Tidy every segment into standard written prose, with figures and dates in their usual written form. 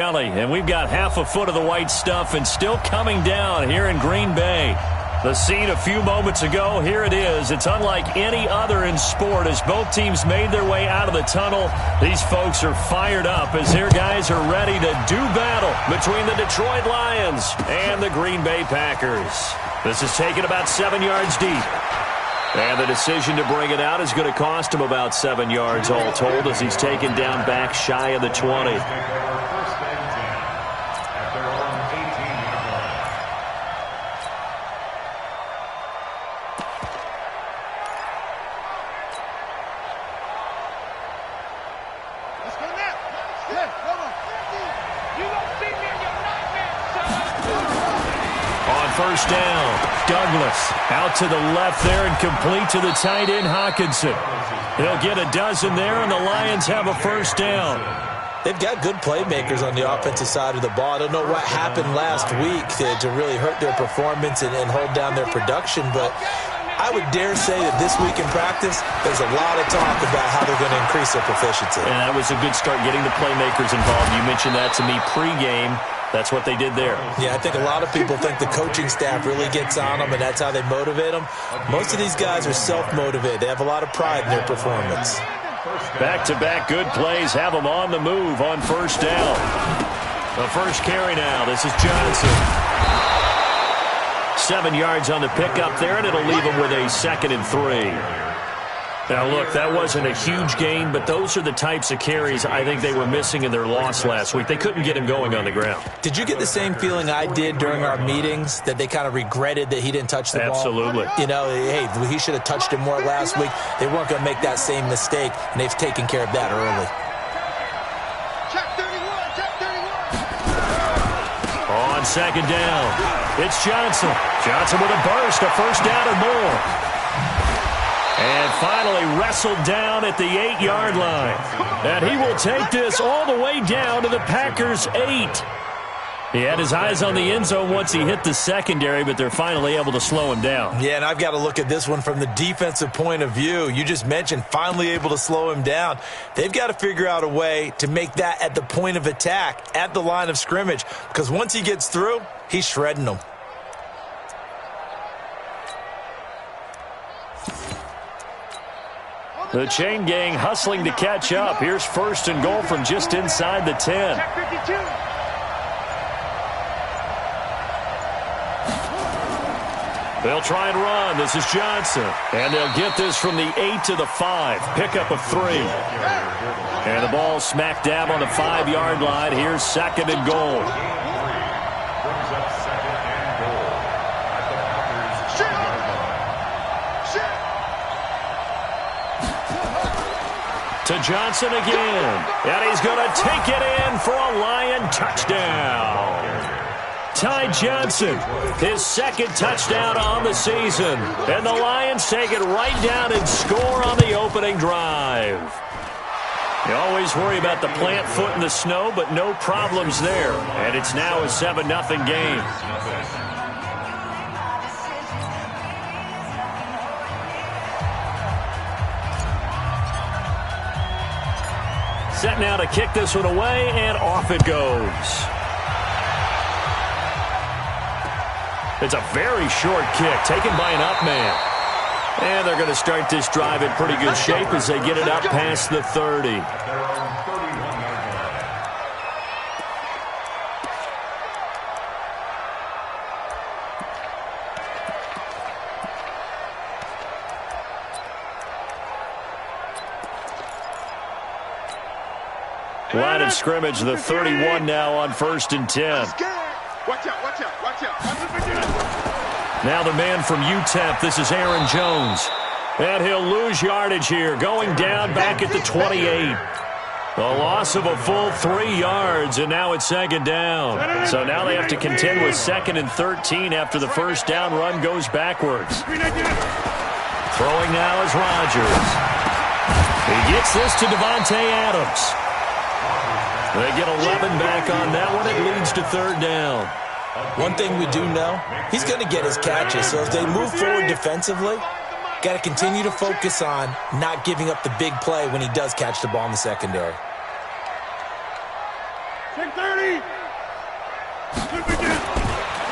And we've got half a foot of the white stuff and still coming down here in Green Bay. The scene a few moments ago, here it is. It's unlike any other in sport as both teams made their way out of the tunnel. These folks are fired up as their guys are ready to do battle between the Detroit Lions and the Green Bay Packers. This is taken about 7 yards deep. And the decision to bring it out is going to cost him about 7 yards all told as he's taken down back shy of the 20. First down, Douglas out to the left there and complete to the tight end, Hockenson. They'll get a dozen there, and the Lions have a first down. They've got good playmakers on the offensive side of the ball. I don't know what happened last week to really hurt their performance and hold down their production, but I would dare say that this week in practice, there's a lot of talk about how they're going to increase their proficiency. And that was a good start, getting the playmakers involved. You mentioned that to me pregame. That's what they did there. Yeah, I think a lot of people think the coaching staff really gets on them, and that's how they motivate them. Most of these guys are self-motivated. They have a lot of pride in their performance. Back-to-back good plays have them on the move on first down. The first carry now. This is Johnson. 7 yards on the pickup there, and it'll leave him with a 2nd and 3. Now, look, that wasn't a huge gain, but those are the types of carries I think they were missing in their loss last week. They couldn't get him going on the ground. Did you get the same feeling I did during our meetings, that they kind of regretted that he didn't touch the ball? Absolutely. You know, hey, he should have touched it more last week. They weren't going to make that same mistake, and they've taken care of that early. Check 31. On second down, it's Johnson. Johnson with a burst, a first down and more. And finally wrestled down at the 8-yard line. And he will take this all the way down to the Packers' 8. He had his eyes on the end zone once he hit the secondary, but they're finally able to slow him down. Yeah, and I've got to look at this one from the defensive point of view. You just mentioned finally able to slow him down. They've got to figure out a way to make that at the point of attack, at the line of scrimmage, because once he gets through, he's shredding them. The chain gang hustling to catch up. Here's 1st and goal from just inside the 10. They'll try and run. This is Johnson. And they'll get this from the 8 to the 5. Pickup of 3. And the ball smack dab on the 5-yard line. Here's 2nd and goal. To Johnson again, and he's going to take it in for a Lion touchdown. Ty Johnson, his 2nd touchdown on the season, and the Lions take it right down and score on the opening drive. You always worry about the plant foot in the snow, but no problems there, and it's now a 7-0 game. Set now to kick this one away, and off it goes. It's a very short kick taken by an up man. And they're going to start this drive in pretty good shape as they get it up past the 30. Line of scrimmage, the 31 now on 1st and 10. Watch out, watch out, watch out. Now the man from UTEP, this is Aaron Jones. And he'll lose yardage here, going down back at the 28. The loss of a full 3 yards, and now it's 2nd down. So now they have to contend with 2nd and 13 after the first down run goes backwards. Throwing now is Rodgers. He gets this to Devontae Adams. They get 11 back on that one. It leads to 3rd down. One thing we do know, he's going to get his catches. So as they move forward defensively, got to continue to focus on not giving up the big play when he does catch the ball in the secondary. Check 30.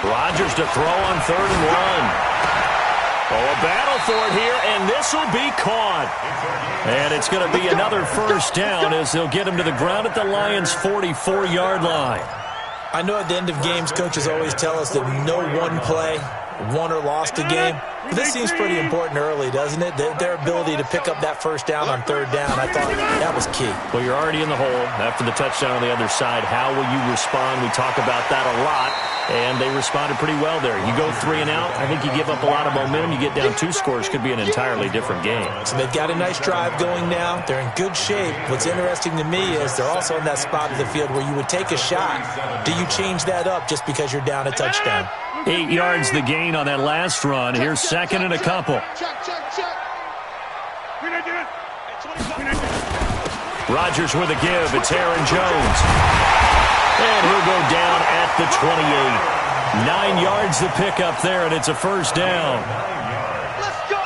Rodgers to throw on 3rd and 1. Oh, a battle for it here, and this will be caught. And it's going to be another first down as they'll get him to the ground at the Lions' 44-yard line. I know at the end of games, coaches always tell us that no one play won or lost a game. But this seems pretty important early, doesn't it? Their ability to pick up that first down on 3rd down, I thought that was key. Well, you're already in the hole after the touchdown on the other side. How will you respond? We talk about that a lot, and they responded pretty well there. You go 3 and out, I think you give up a lot of momentum. You get down 2 scores, could be an entirely different game. So they've got a nice drive going now. They're in good shape. What's interesting to me is they're also in that spot of the field where you would take a shot. Do you change that up just because you're down a touchdown? 8 yards the gain on that last run. Here's 2nd and a couple. Rodgers with a give. It's Aaron Jones. And he'll go down at the 28. 9 yards the pickup there, and it's a first down.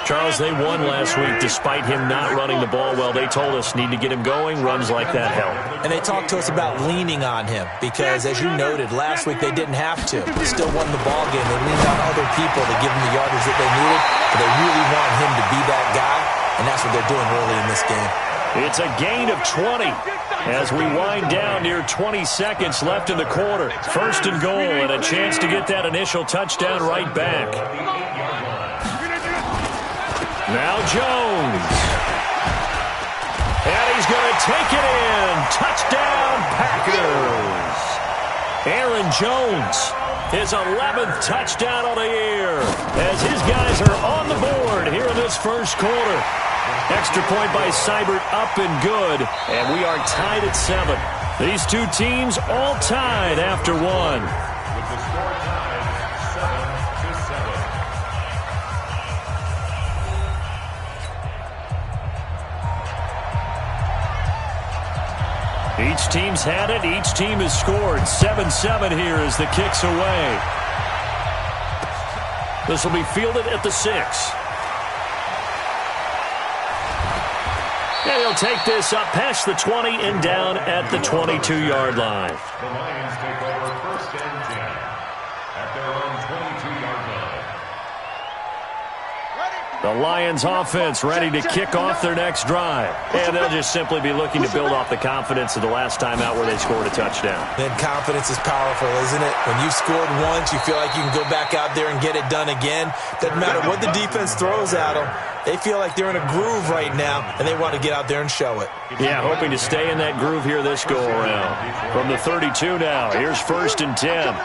Charles, they won last week despite him not running the ball well. They told us need to get him going. Runs like that help. And they talked to us about leaning on him because, as you noted, last week they didn't have to. They still won the ball game. They leaned on other people to give them the yardage that they needed, but they really want him to be that guy, and that's what they're doing early in this game. It's a gain of 20 as we wind down near 20 seconds left in the quarter. 1st and goal and a chance to get that initial touchdown right back. Now Jones. And he's going to take it in. Touchdown, Packers. Aaron Jones, his 11th touchdown of the year as his guys are on the board here in this first quarter. Extra point by Seibert up and good, and we are tied at 7. These two teams all tied after 1. Each team's had it. Each team has scored. 7-7 here as the kick's away. This will be fielded at the 6. And he'll take this up past the 20 and down at the 22-yard line. The Lions take over 1st and 10 at their own 22-yard line. The Lions offense ready to kick off their next drive. And they'll just simply be looking to build off the confidence of the last time out where they scored a touchdown. Then confidence is powerful, isn't it? When you've scored once, you feel like you can go back out there and get it done again. Doesn't matter what the defense throws at them. They feel like they're in a groove right now, and they want to get out there and show it. Yeah, hoping to stay in that groove here this go-around. From the 32 now, here's 1st and 10.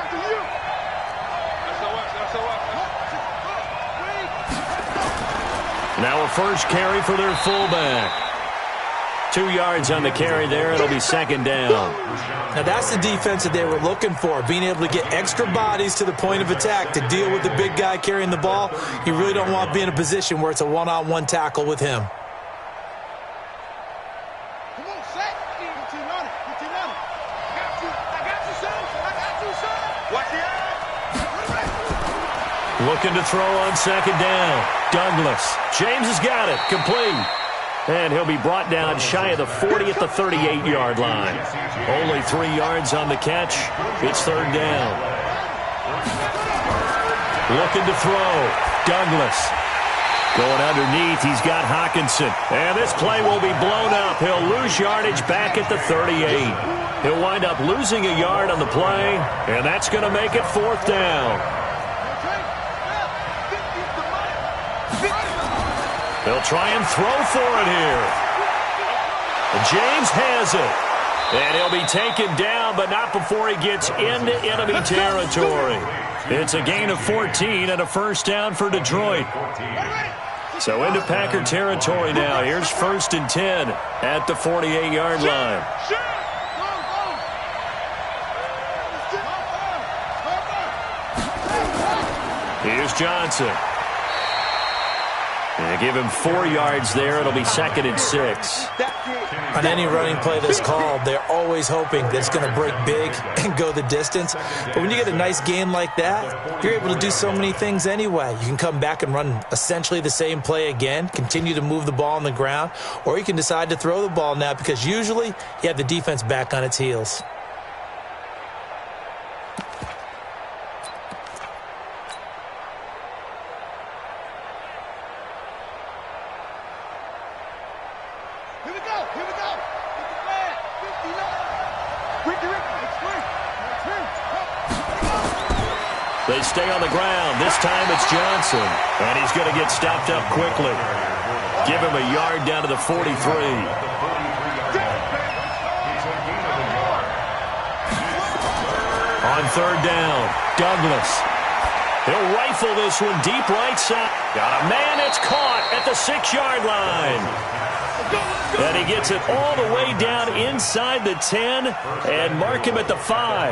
Now a first carry for their fullback. 2 yards on the carry there. It'll be 2nd down. Now that's the defense that they were looking for, being able to get extra bodies to the point of attack to deal with the big guy carrying the ball. You really don't want to be in a position where it's a one-on-one tackle with him. Come on, set. Put your on it. Put your on it. I got you, son. I got you, son. Watch the eye. Looking to throw on 2nd down. Douglas. James has got it. Complete. And he'll be brought down shy of the 40 at the 38-yard line. Only 3 yards on the catch. It's 3rd down. Looking to throw. Douglas. Going underneath, he's got Hockenson. And this play will be blown up. He'll lose yardage back at the 38. He'll wind up losing a yard on the play, and that's going to make it 4th down. They'll try and throw for it here. James has it. And he'll be taken down, but not before he gets into enemy territory. It's a gain of 14 and a first down for Detroit. So into Packer territory now. Here's 1st and 10 at the 48-yard line. Here's Johnson. And give him 4 yards there. It'll be 2nd and 6. On any running play that's called, they're always hoping that it's going to break big and go the distance. But when you get a nice game like that, you're able to do so many things anyway. You can come back and run essentially the same play again, continue to move the ball on the ground, or you can decide to throw the ball now because usually you have the defense back on its heels. They stay on the ground. This time it's Johnson. And he's going to get stopped up quickly. Give him a yard down to the 43. On third down, Douglas. He'll rifle this one deep right side. Got a man. It's caught at the 6-yard line. And he gets it all the way down inside the 10 and mark him at the 5.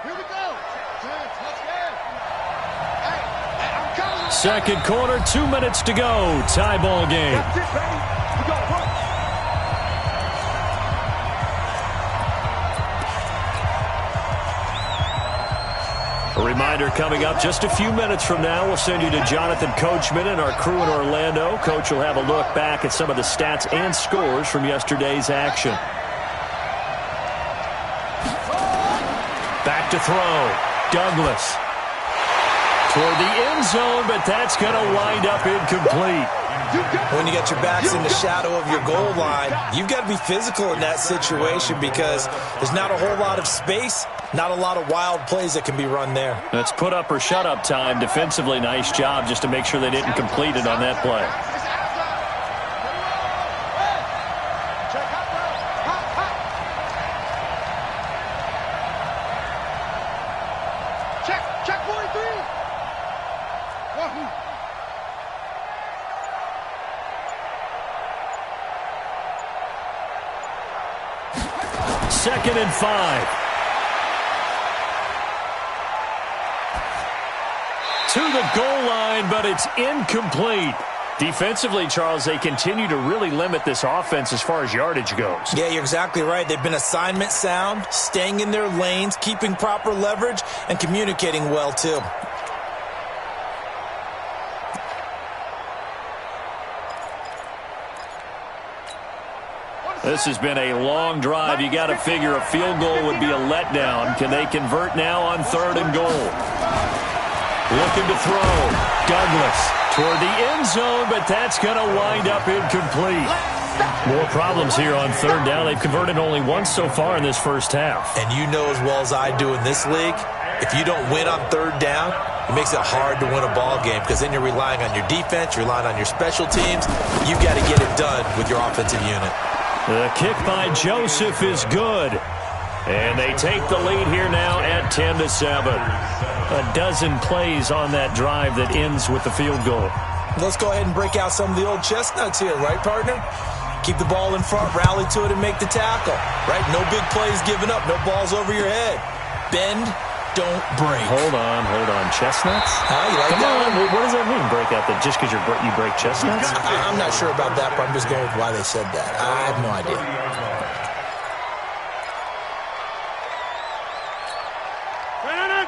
Here we go. Hey, Second quarter, 2 minutes to go. Tie ball game. that's it, baby. We go, work. A reminder coming up just a few minutes from now. We'll send you to Jonathan Coachman and our crew in Orlando. Coach will have a look back at some of the stats and scores from yesterday's action. Back to throw. Douglas. Toward the end zone, but that's going to wind up incomplete. When you got your backs in the shadow of your goal line, you've got to be physical in that situation because there's not a whole lot of space, not a lot of wild plays that can be run there. That's put up or shut up time. Defensively, nice job just to make sure they didn't complete it on that play. Check 43. Wahoo. Second and 5. To the goal line, but it's incomplete. Defensively, Charles, they continue to really limit this offense as far as yardage goes. Yeah, you're exactly right. They've been assignment sound, staying in their lanes, keeping proper leverage, and communicating well, too. This has been a long drive. You got to figure a field goal would be a letdown. Can they convert now on third and goal? Looking to throw. Douglas toward the end zone, but that's going to wind up incomplete. More problems here on third down. They've converted only once so far in this first half. And you know as well as I do in this league, if you don't win on third down, it makes it hard to win a ball game because then you're relying on your defense, you're relying on your special teams. You've got to get it done with your offensive unit. The kick by Joseph is good. And they take the lead here now at 10-7. A dozen plays on that drive that ends with the field goal. Let's go ahead and break out some of the old chestnuts here, right, partner? Keep the ball in front, rally to it, and make the tackle, right? No big plays given up, no balls over your head. Bend, don't break. Hold on. Chestnuts? You like Come that on. one? What does that mean, break out? That just because you break chestnuts? I'm not sure about that, but I'm just going with why they said that. I have no idea.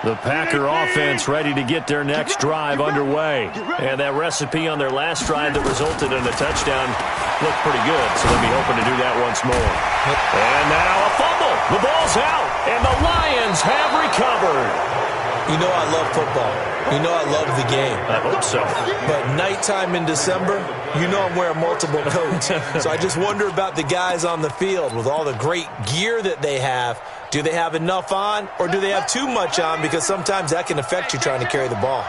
The Packer offense ready to get their next drive underway. And that recipe on their last drive that resulted in a touchdown looked pretty good, so they'll be hoping to do that once more. And now a fumble. The ball's out, and the Lions have recovered. You know I love football. You know I love the game. I hope so. But nighttime in December, you know I'm wearing multiple coats. So I just wonder about the guys on the field with all the great gear that they have. Do they have enough on, or do they have too much on? Because sometimes that can affect you trying to carry the ball.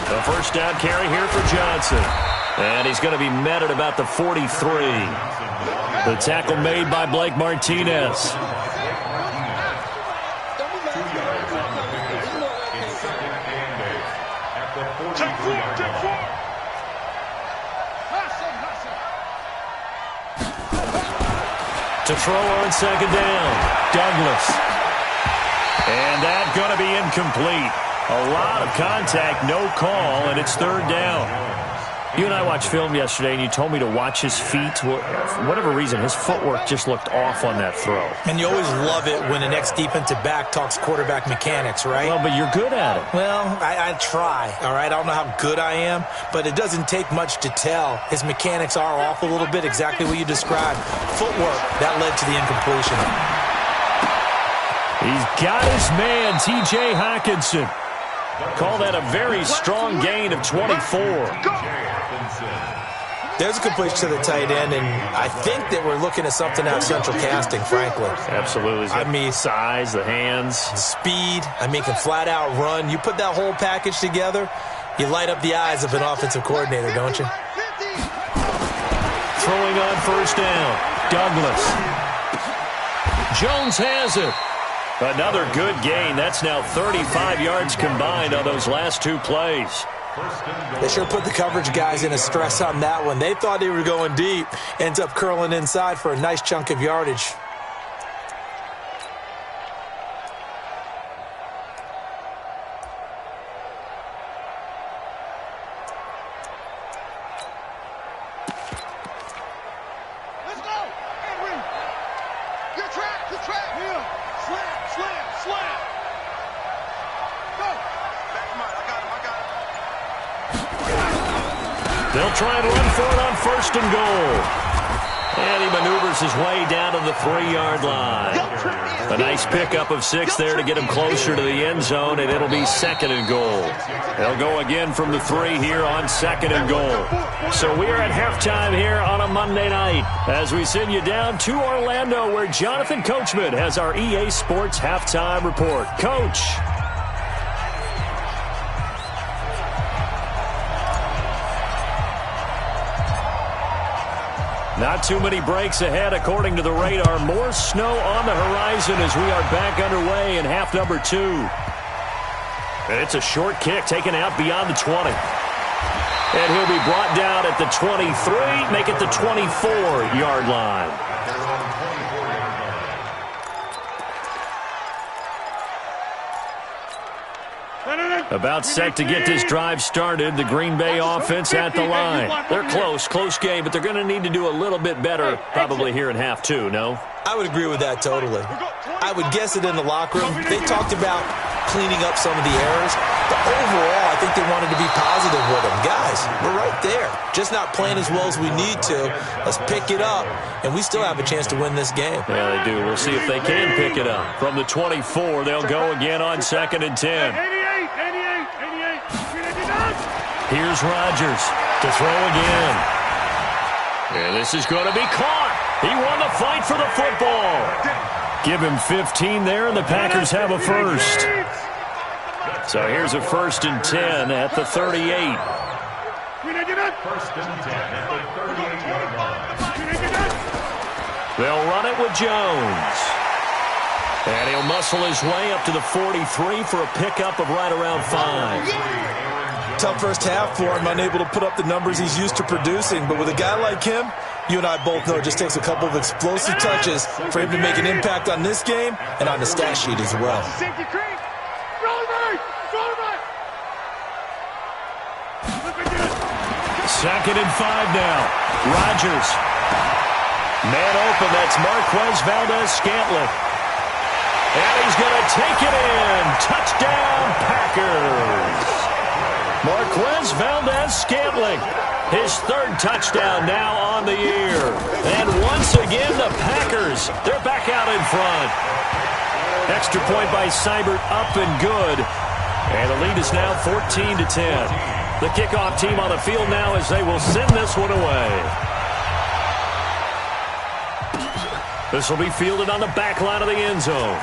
The first down carry here for Johnson. And he's going to be met at about the 43. The tackle made by Blake Martinez. To throw on second down, Douglas. And that's going to be incomplete. A lot of contact, no call, and it's third down. You and I watched film yesterday, and you told me to watch his feet. For whatever reason, his footwork just looked off on that throw. And you always love it when an ex-defensive back talks quarterback mechanics, right? Well, but you're good at it. Well, I try, all right? I don't know how good I am, but it doesn't take much to tell. His mechanics are off a little bit, exactly what you described. Footwork, that led to the incompletion. He's got his man, T.J. Hockenson. Call that a very strong gain of 24. There's a completion to the tight end, and I think that we're looking at something out of central casting, frankly. Absolutely. I mean, size, the hands. Speed. I mean, can flat out run. You put that whole package together, you light up the eyes of an offensive coordinator, don't you? Throwing on first down. Douglas. Jones has it. Another good gain. That's now 35 yards combined on those last two plays. They sure put the coverage guys in a stress on that one. They thought they were going deep. Ends up curling inside for a nice chunk of yardage. Let's go. Edwin. Good track. Good track. Here. Slam. Slam. Slam. Go. Back him out. I got him. I got him. They'll try and run for it on first and goal. And he maneuvers his way down to the 3-yard line. A nice pickup of 6 there to get him closer to the end zone, and it'll be second and goal. They'll go again from the 3 here on second and goal. So we're at halftime here on a Monday night as we send you down to Orlando, where Jonathan Coachman has our EA Sports halftime report. Coach. Not too many breaks ahead according to the radar. More snow on the horizon as we are back underway in half number 2. And it's a short kick taken out beyond the 20. And he'll be brought down at the 23, make it the 24-yard line. About set to get this drive started. The Green Bay offense at the line. They're close game, but they're going to need to do a little bit better probably here in half 2, no? I would agree with that totally. I would guess it in the locker room. They talked about cleaning up some of the errors, but overall, I think they wanted to be positive with them. Guys, we're right there. Just not playing as well as we need to. Let's pick it up, and we still have a chance to win this game. Yeah, they do. We'll see if they can pick it up. From the 24, they'll go again on second and 10. Here's Rodgers to throw again. And this is going to be caught. He won the fight for the football. Give him 15 there, and the Packers have a first. So here's a first and 10 at the 38. First and 10 at the 38-yard line. They'll run it with Jones. And he'll muscle his way up to the 43 for a pickup of right around 5. Tough first half for him, unable to put up the numbers he's used to producing. But with a guy like him, you and I both know it just takes a couple of explosive touches for him to make an impact on this game and on the stat sheet as well. Second and 5 now. Rodgers. Man open, that's Marquez Valdez-Scantling. And he's going to take it in. Touchdown, Packers. Marquez Valdez-Scantling, his 3rd touchdown now on the year. And once again, the Packers, they're back out in front. Extra point by Seibert, up and good. And the lead is now 14-10. The kickoff team on the field now as they will send this one away. This will be fielded on the back line of the end zone.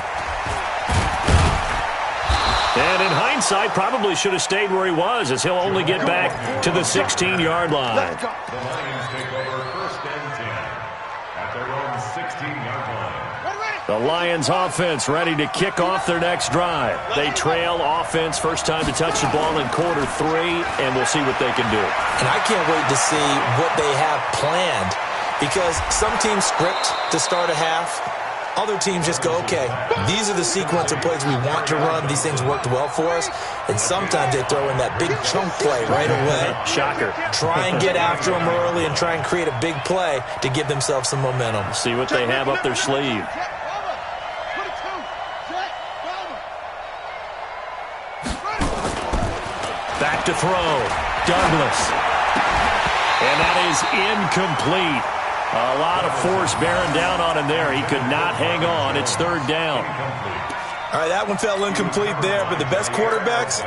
And in hindsight, probably should have stayed where he was, as he'll only get back to the 16-yard line. The Lions take over first and 10 at their own 16-yard line. The Lions offense ready to kick off their next drive. They trail offense, first time to touch the ball in quarter 3, and we'll see what they can do. And I can't wait to see what they have planned, because some teams script to start a half. Other teams just go, okay, these are the sequence of plays we want to run. These things worked well for us. And sometimes they throw in that big chunk play right away. Shocker. Try and get after them early and try and create a big play to give themselves some momentum. See what they have up their sleeve. Back to throw. Douglas. And that is incomplete. A lot of force bearing down on him there. He could not hang on. It's 3rd down. All right, that one fell incomplete there, but the best quarterbacks,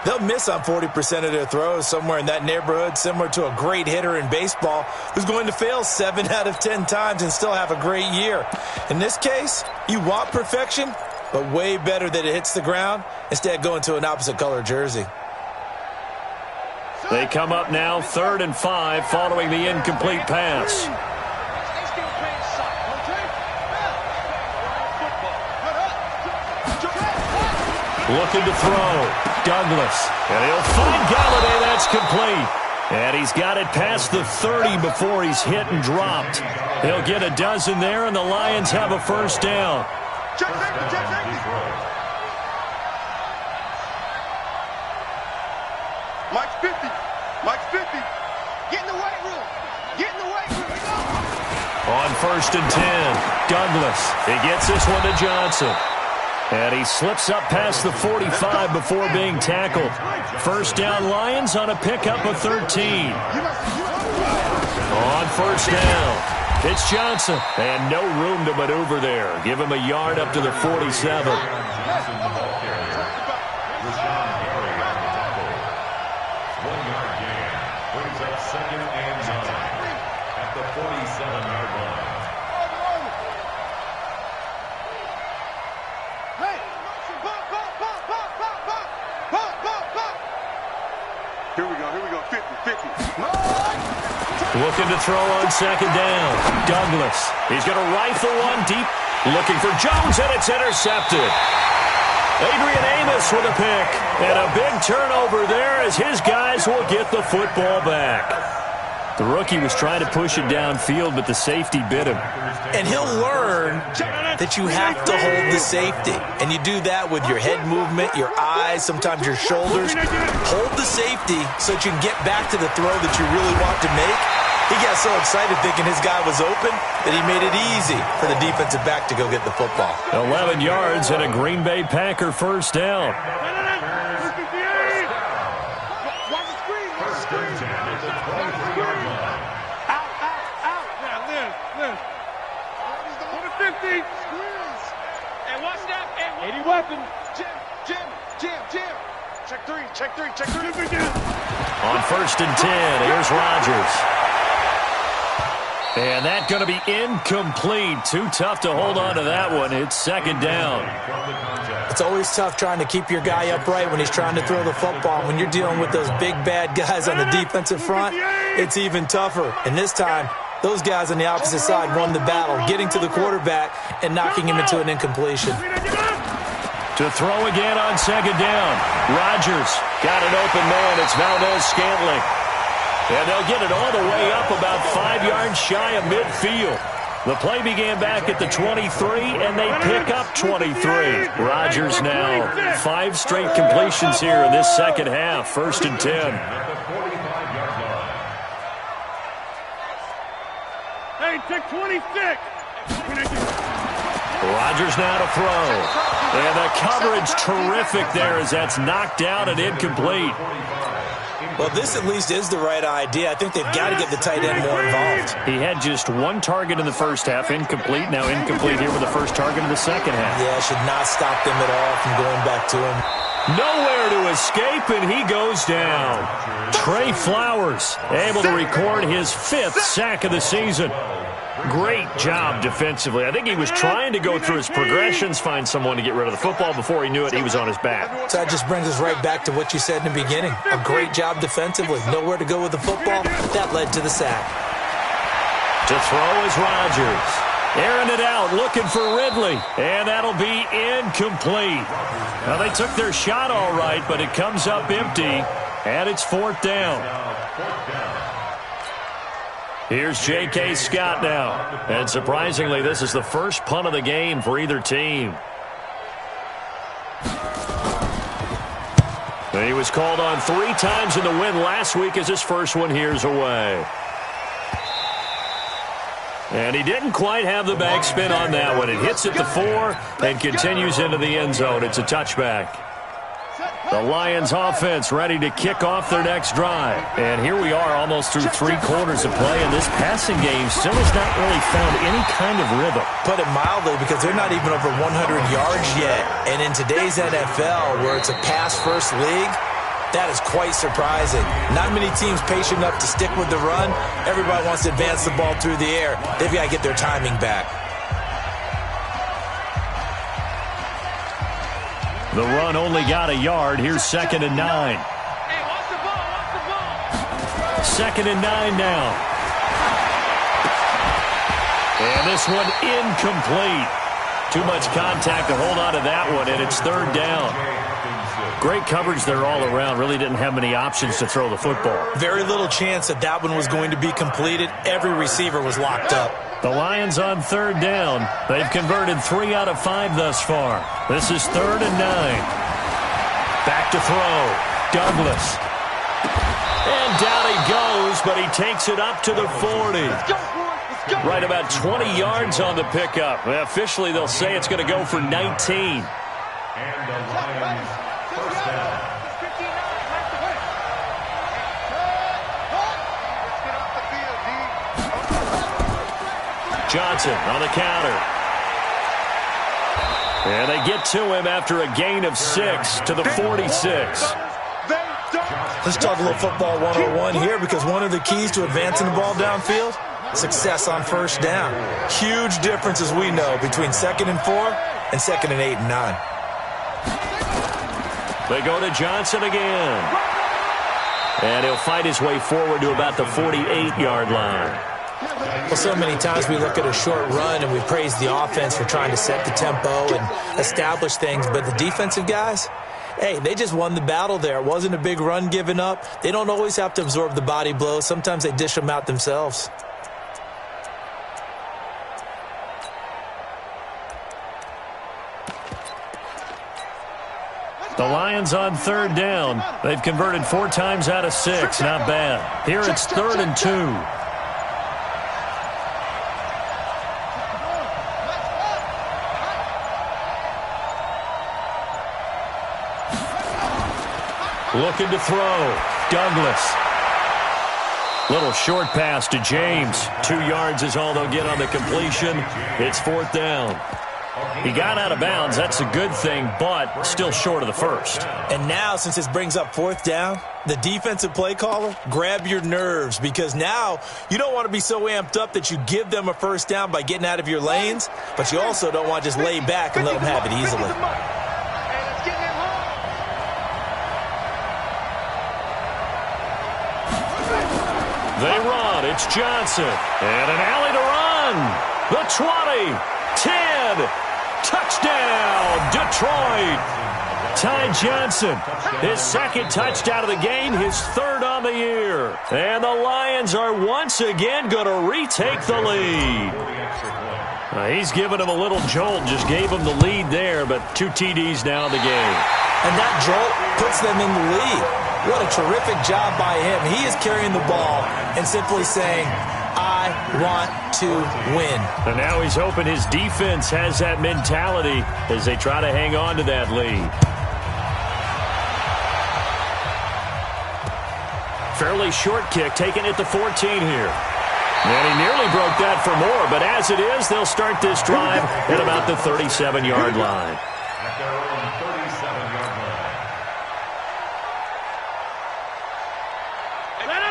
They'll miss on 40% of their throws, somewhere in that neighborhood, similar to a great hitter in baseball who's going to fail 7 out of 10 times and still have a great year. In this case, you want perfection, but way better that it hits the ground instead going to an opposite color jersey. They come up now 3rd and 5 following the incomplete pass. Looking to throw. Douglas. And he'll find Galladay. That's complete. And he's got it past the 30 before he's hit and dropped. He'll get a dozen there, and the Lions have a first down. Mike's 50. Mike's 50. Get in the weight room. Get in the weight room. On 1st and 10, Douglas. He gets this one to Johnson. And he slips up past the 45 before being tackled. First down, Lions on a pickup of 13. On 1st down, it's Johnson. And no room to maneuver there. Give him a yard up to the 47. Second and 9 at the 47-yard line. Here we go, 50. Looking to throw on 2nd down. Douglas. He's going to rifle one deep. Looking for Jones, and it's intercepted. Adrian Amos with a pick. And a big turnover there as his guys will get the football back. The rookie was trying to push it downfield, but the safety bit him. And he'll learn that you have to hold the safety. And you do that with your head movement, your eyes, sometimes your shoulders. Hold the safety so that you can get back to the throw that you really want to make. He got so excited thinking his guy was open that he made it easy for the defensive back to go get the football. 11 yards and a Green Bay Packer first down. Weapon. Jim. Check three. On 1st and 10, here's Rodgers. And that's going to be incomplete. Too tough to hold on to that one. It's 2nd down. It's always tough trying to keep your guy upright when he's trying to throw the football. When you're dealing with those big, bad guys on the defensive front, it's even tougher. And this time, those guys on the opposite side won the battle, getting to the quarterback and knocking him into an incompletion. To throw again on 2nd down. Rodgers got an open man. It's Valdez-Scantling. And they'll get it all the way up about 5 yards shy of midfield. The play began back at the 23, and they pick up 23. Rodgers now 5 straight completions here in this second half. 1st and 10. Hey, check 26. Rodgers now to throw. And the coverage terrific there as that's knocked out and incomplete. Well, this at least is the right idea. I think they've got to get the tight end more involved. He had just 1 target in the first half, incomplete. Now incomplete here with the first target in the second half. Yeah, should not stop them at all from going back to him. Nowhere to escape, and he goes down. Trey Flowers able to record his 5th sack of the season. Great job defensively. I think he was trying to go through his progressions, find someone to get rid of the football. Before he knew it, he was on his back. So that just brings us right back to what you said in the beginning. A great job defensively. Nowhere to go with the football. That led to the sack. To throw is Rodgers. Airing it out, looking for Ridley. And that'll be incomplete. Now, they took their shot all right, but it comes up empty. And it's 4th down. Here's J.K. Scott now. And surprisingly, this is the first punt of the game for either team. He was called on 3 times in the win last week as his first one here's away. And he didn't quite have the backspin on that one. It hits at the 4 and continues into the end zone. It's a touchback. The Lions offense ready to kick off their next drive. And here we are almost through 3 quarters of play, and this passing game still has not really found any kind of rhythm. Put it mildly, because they're not even over 100 yards yet. And in today's NFL, where it's a pass-first league, That is quite surprising. Not many teams patient enough to stick with the run. Everybody wants to advance the ball through the air. They've got to get their timing back. The run only got a yard. Here's 2nd and 9. Hey, watch the ball, watch the ball. 2nd and 9 now. And this one incomplete. Too much contact to hold on to that one, and it's 3rd down. Great coverage there all around. Really didn't have many options to throw the football. Very little chance that that one was going to be completed. Every receiver was locked up. The Lions on 3rd down. They've converted 3 out of 5 thus far. This is 3rd and 9. Back to throw. Douglas. And down he goes, but he takes it up to the 40. Right about 20 yards on the pickup. Officially, they'll say it's going to go for 19. And the Lions first down. Johnson on the counter. And they get to him after a gain of 6 to the 46. Let's talk a little football 101 here, because one of the keys to advancing the ball downfield, success on 1st down. Huge difference, as we know, between 2nd and 4 and 2nd and 8 and 9. They go to Johnson again. And he'll fight his way forward to about the 48-yard line. Well, so many times we look at a short run and we praise the offense for trying to set the tempo and establish things, but the defensive guys, hey, they just won the battle there. It wasn't a big run given up. They don't always have to absorb the body blows. Sometimes they dish them out themselves. The Lions on 3rd down. They've converted 4 times out of 6. Not bad. Here it's 3rd and 2. Looking to throw. Douglas. Little short pass to James. 2 yards is all they'll get on the completion. It's 4th down. He got out of bounds. That's a good thing, but still short of the 1st. And now, since this brings up 4th down, the defensive play caller, grab your nerves, because now you don't want to be so amped up that you give them a 1st down by getting out of your lanes, but you also don't want to just lay back and let them have it easily. They run. It's Johnson. And an alley to run. The 20. 10. Touchdown, Detroit. Ty Johnson, his 2nd touchdown of the game, his 3rd on the year. And the Lions are once again going to retake the lead. He's given him a little jolt, just gave him the lead there, but 2 TDs now in the game. And that jolt puts them in the lead. What a terrific job by him. He is carrying the ball and simply saying, I want to win. And now he's hoping his defense has that mentality as they try to hang on to that lead. Fairly short kick taken at the 14 here. And he nearly broke that for more, but as it is, they'll start this drive at about the 37-yard line. At their own 37-yard line.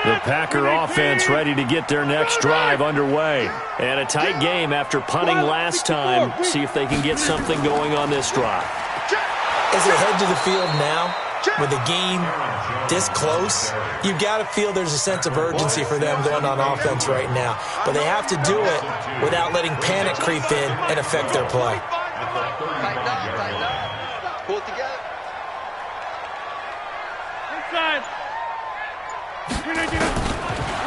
The Packer offense ready to get their next drive underway. And a tight game after punting last time. See if they can get something going on this drive. As they head to the field now, with the game this close, you've got to feel there's a sense of urgency for them going on offense right now. But they have to do it without letting panic creep in and affect their play. Tighten up. Pull it together. Inside.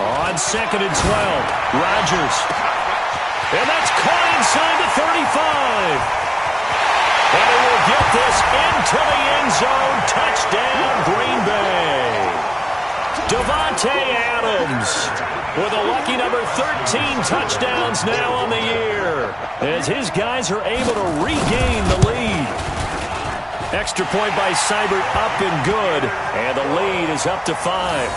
On 2nd and 12, Rodgers. And that's caught inside the 35. And he will get this into the end zone. Touchdown, Green Bay. Davante Adams with a lucky number 13 touchdowns now on the year, as his guys are able to regain the lead. Extra point by Seibert up and good, and the lead is up to 5.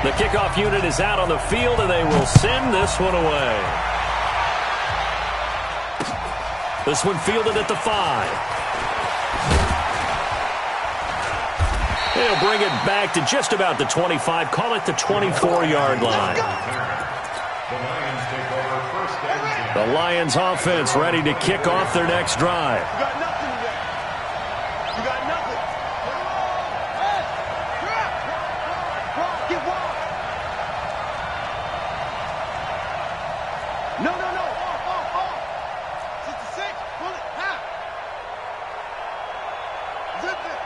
The kickoff unit is out on the field, and they will send this one away. This one fielded at the 5. He'll bring it back to just about the 25, call it the 24-yard line. The Lions take over first and 10. The Lions offense ready to kick off their next drive. You got nothing today. You got nothing. Get wide. No. Off. 66. Pull it. Half. Zip it.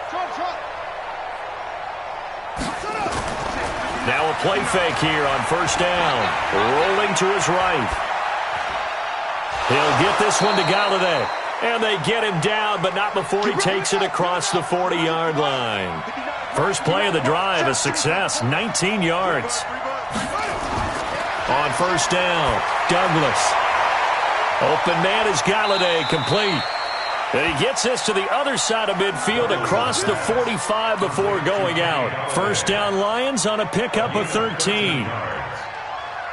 Trot. Shut up. Now a play fake here on first down. Rolling to his right. He'll get this one to Galladay. And they get him down, but not before he takes it across the 40-yard line. First play of the drive, a success, 19 yards. On first down, Douglas. Open man is Galladay, complete. And he gets this to the other side of midfield across the 45 before going out. First down Lions on a pickup of 13.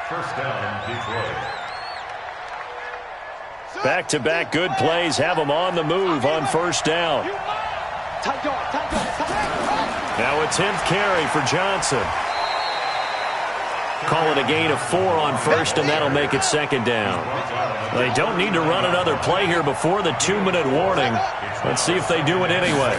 First down, Detroit. Back-to-back good plays have them on the move on first down. Now a 10th carry for Johnson. Call it a gain of 4 on first, and that'll make it second down. They don't need to run another play here before the 2-minute warning. Let's see if they do it anyway.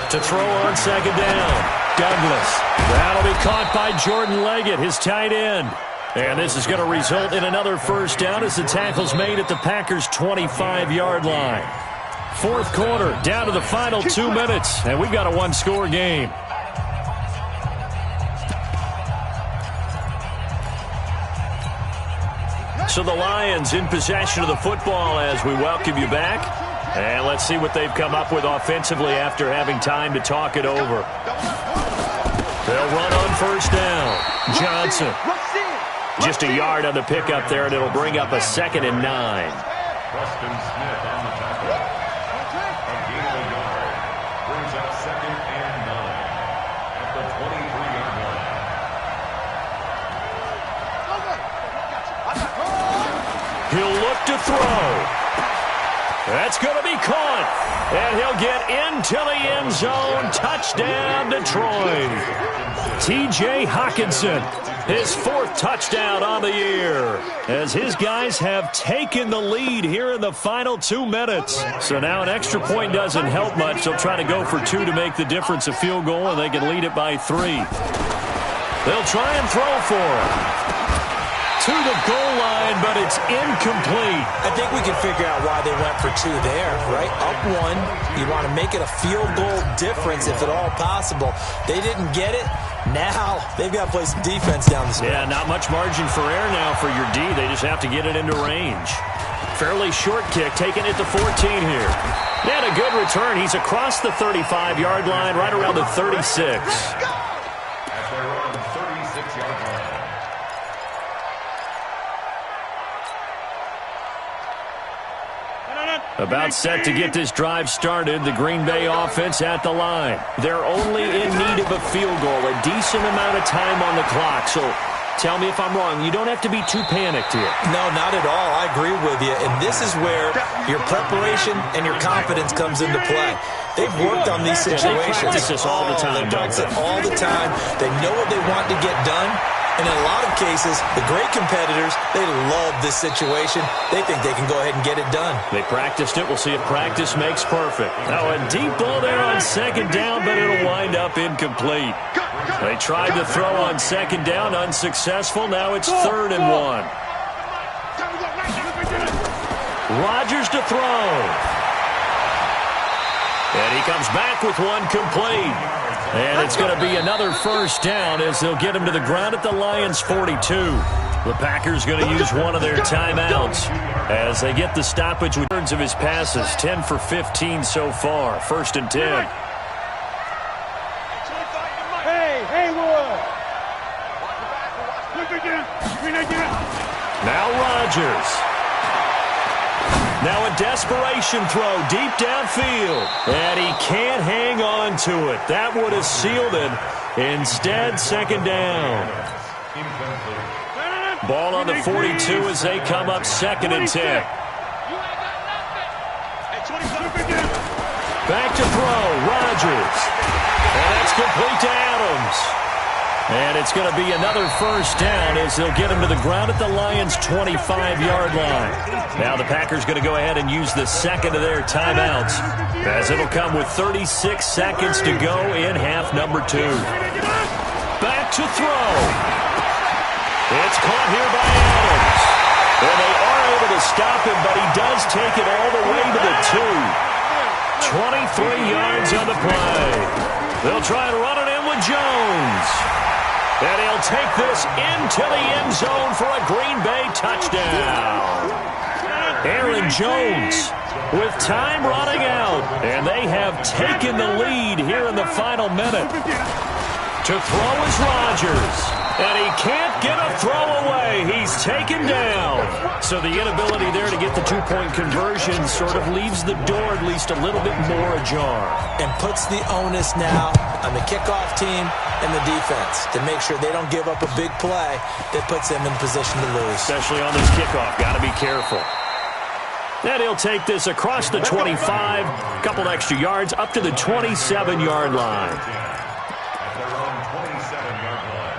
To throw on second down, Douglas. That'll be caught by Jordan Leggett, his tight end. And this is going to result in another first down as the tackle's made at the Packers' 25-yard line. Fourth quarter, down to the final 2 minutes, and we've got a one-score game. So the Lions in possession of the football as we welcome you back. And let's see what they've come up with offensively after having time to talk it over. They'll run on first down. Johnson. Just a yard on the pickup there, and it'll bring up a 2nd and 9. Preston Smith on the tackle. A gain of a yard. Brings up 2nd and 9 at the 23-yard line. He'll look to throw. That's going to be caught. And he'll get into the end zone. Touchdown, Detroit. T.J. Hockenson, his 4th touchdown on the year, as his guys have taken the lead here in the final 2 minutes. So now an extra point doesn't help much. They'll try to go for 2 to make the difference a field goal, and they can lead it by 3. They'll try and throw for it. To the goal line, but it's incomplete. I think we can figure out why they went for 2 there, right? Up 1, you want to make it a field goal difference if at all possible. They didn't get it. Now they've got to play some defense down the stretch. Yeah, not much margin for error now for your D. They just have to get it into range. Fairly short kick, taking it to 14 here. And a good return. He's across the 35-yard line, right around the 36. At their own 36-yard line. About set to get this drive started, the Green Bay offense at the line. They're only in need of a field goal, a decent amount of time on the clock. So tell me if I'm wrong. You don't have to be too panicked here. No, not at all. I agree with you. And this is where your preparation and your confidence comes into play. They've worked on these situations. They practice this all the time. They practice it all the time. They know what they want to get done. And in a lot of cases, the great competitors, they love this situation. They think they can go ahead and get it done. They practiced it. We'll see if practice makes perfect. Now a deep ball there on second down, but it'll wind up incomplete. They tried to throw on second down, unsuccessful. Now it's 3rd and 1. Rodgers to throw. And he comes back with one complete. And it's going to be another first down as they'll get him to the ground at the Lions' 42. The Packers going to use one of their timeouts as they get the stoppage with thirds of his passes. 10 for 15 so far. 1st and 10. Now Rodgers. Now a desperation throw deep downfield. And he can't hang on to it. That would have sealed it. Instead, 2nd down. Ball on the 42 as they come up 2nd and 10. Back to throw, Rodgers. And that's complete to Adams. And it's going to be another first down as they'll get him to the ground at the Lions' 25-yard line. Now the Packers going to go ahead and use the second of their timeouts, as it'll come with 36 seconds to go in half number 2. Back to throw. It's caught here by Adams. And they are able to stop him, but he does take it all the way to the 2. 23 yards on the play. They'll try and run it in with Jones. And he'll take this into the end zone for a Green Bay touchdown. Aaron Jones with time running out. And they have taken the lead here in the final minute. To throw is Rodgers. And he can't get a throw away. He's taken down. So the inability there to get the two-point conversion sort of leaves the door at least a little bit more ajar. And puts the onus now on the kickoff team and the defense to make sure they don't give up a big play that puts them in position to lose. Especially on this kickoff. Got to be careful. And he'll take this across the 25, a couple extra yards, up to the 27-yard line. At their own 27-yard line.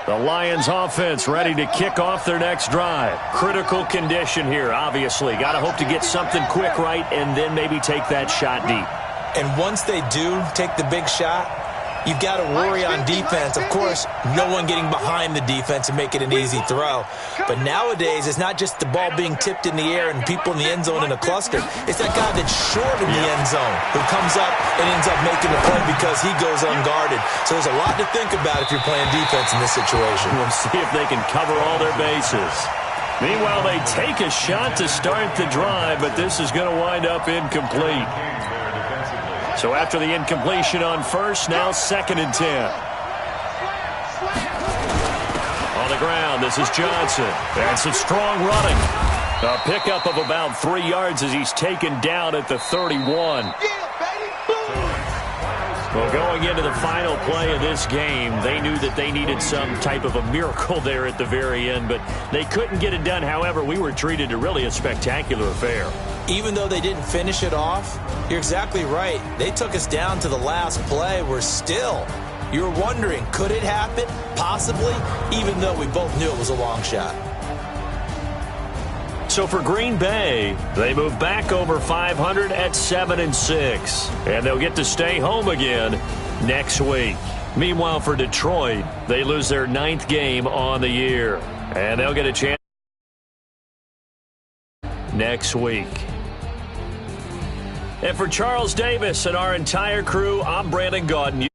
The Lions offense ready to kick off their next drive. Critical condition here, obviously. Got to hope to get something quick right and then maybe take that shot deep. And once they do take the big shot, you've got to worry on defense. Of course, no one getting behind the defense and make it an easy throw. But nowadays, it's not just the ball being tipped in the air and people in the end zone in a cluster. It's that guy that's short in the end zone who comes up and ends up making the play because he goes unguarded. So there's a lot to think about if you're playing defense in this situation. We'll see if they can cover all their bases. Meanwhile, they take a shot to start the drive, but this is going to wind up incomplete. So after the incompletion on first, now 2nd and 10. On the ground, this is Johnson. And some strong running. A pickup of about 3 yards as he's taken down at the 31. Well, going into the final play of this game, they knew that they needed some type of a miracle there at the very end, but they couldn't get it done. However, we were treated to really a spectacular affair. Even though they didn't finish it off, you're exactly right. They took us down to the last play. You're wondering, could it happen? Possibly, even though we both knew it was a long shot. So for Green Bay, they move back over 500 at 7-6, and they'll get to stay home again next week. Meanwhile, for Detroit, they lose their 9th game on the year, and they'll get a chance next week. And for Charles Davis and our entire crew, I'm Brandon Gaudin.